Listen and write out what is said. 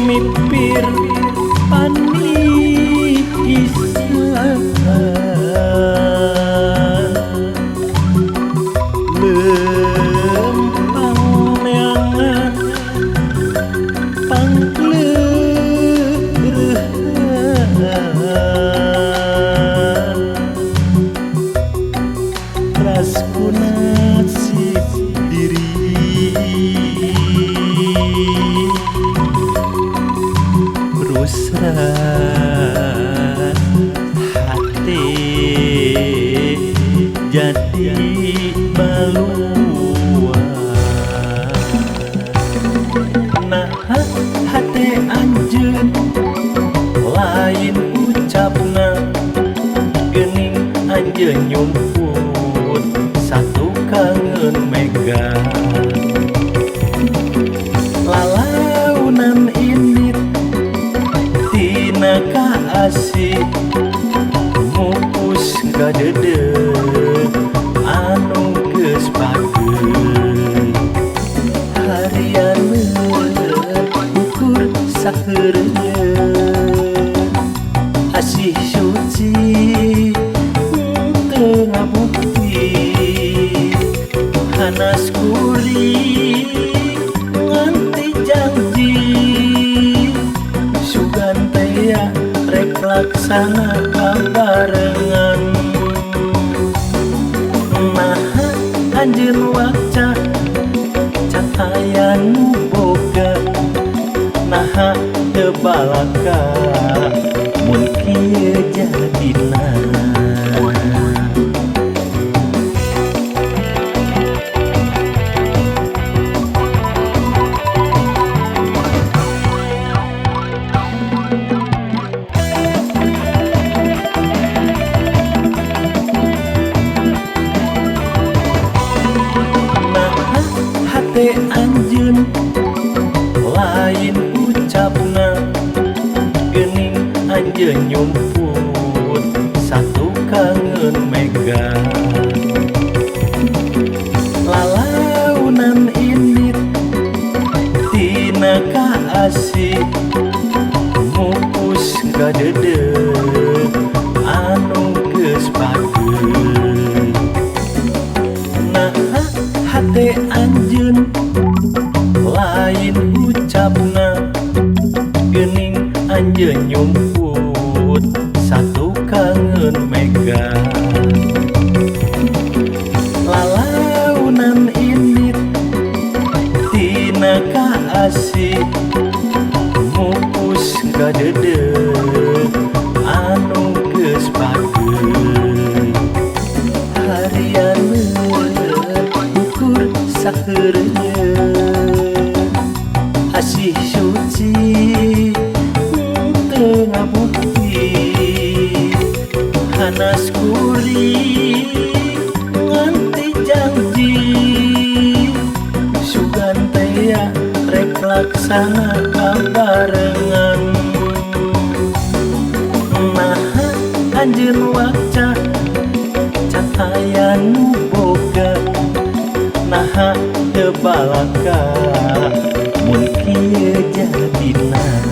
Mipir paniisan lempang neangan pangkleurehan rasku nasib diri berusrat hati jadi baluan. Nah hati anjeun lain ucapna geuning anjeun nyumput satu kangen megang lalaunan indit tina kaasih mupus gadedeg anu geus pageuh harianeun ukur saeureun asih suci teu ngabukti hanas kuring nganti janji sugan teh rek laksana barengan. Nah anjeun waca cahaya nu boga nah teu balaka mun kieu jadina. Hate anjeun lain ucapna geuning anjeun nyumput satu kangen megang lalaunan indit tina kaasih mupus gadedeg anu geus pageuh. Nah hate anjeun lain ucapna geuning anjeun nyumput satu kangen megang lalaunan indit tina kaasih mupus gadedeg anu geus pageuh harianeun ukur saeureun asih suci teu ngabukti hanas kuring nganti janji sugan teh rek laksana barengan. Nah anjeun waca cahaya nu boga nah teu balaka mun kieu jadina.